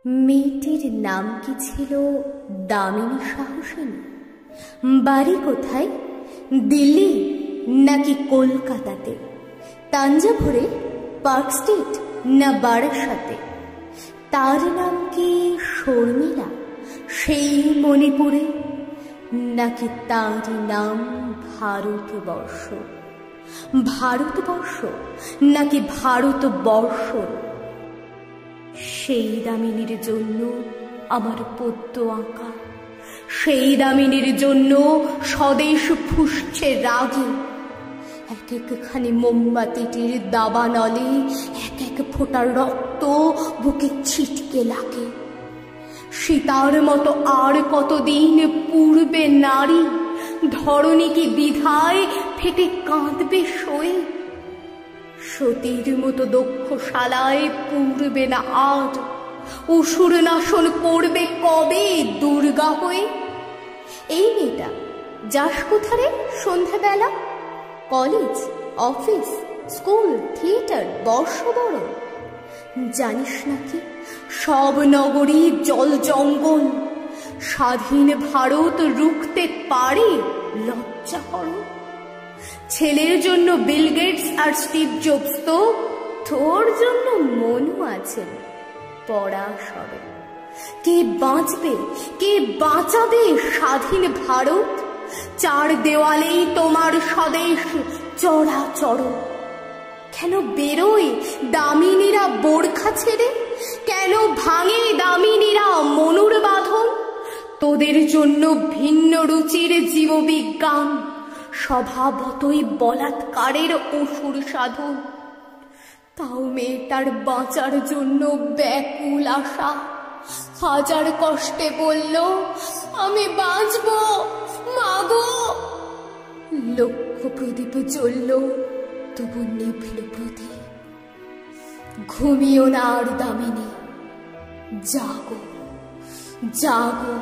মেয়েটির নাম কি ছিল দামিনী সাহসিনী? বাড়ি কোথায়? দিল্লি নাকি কলকাতাতে? তাঞ্জাভুরে, পার্ক স্ট্রিট না বারাসাতে? তার নাম কি শর্মিলা, সেই মণিপুরে? নাকি তার নাম ভারতবর্ষ? ভারতবর্ষ নাকি ভারতবর্ষ? সেই দামিনীর জন্য আমার পদ্য আঁকা, সেই দামিনীর জন্য স্বদেশ ফুসছে রাগে। এক একখানি মোমবাতিটির দাবানলে এক এক ফোঁটা রক্ত বুকে ছিটকে লাগে। সীতার মতো আর কতদিন পূর্বে নারী ধরণী কি বিধায় ফেটে কাঁদবে সয়ে? সতীর মতো দক্ষশালায় পূর্বে না আজ অসুর নাশন করবে কবে দুর্গা হয়ে? এই মেয়েটা যাস কোথারে সন্ধ্যাবেলা? কলেজ, অফিস, স্কুল, থিয়েটার, বর্ষবরণ? জানিস নাকি সব নগরী জল জঙ্গল। স্বাধীন ভারত রুখতে পারে লজ্জা করো? ছেলের জন্য বিল গেটস আর স্টিভ জবস, তো তোর জন্য মনু আছে পরাশর। কে বাঁচবে, কে বাঁচাবে স্বাধীন ভারত? চার দেওয়ালেই তোমার স্বদেশ চরাচর। কেন বেরোয় দামিনীরা বোরখা ছেড়ে? কেন ভাঙে দামিনীরা মনুর বাঁধন? তোদের জন্য ভিন্ন রুচির জীববিজ্ঞান স্বভাবতই বলাৎকারের অসুর সাধন। তাও মেয়েটার বাঁচার জন্য ব্যাকুল আশা। হাজার কষ্টে বলল, আমি বাঁচবো মাগো। লক্ষ প্রদীপ জ্বলল, তবু নিভল প্রদীপ। ঘুমিও না আর দামিনী, জাগো জাগো।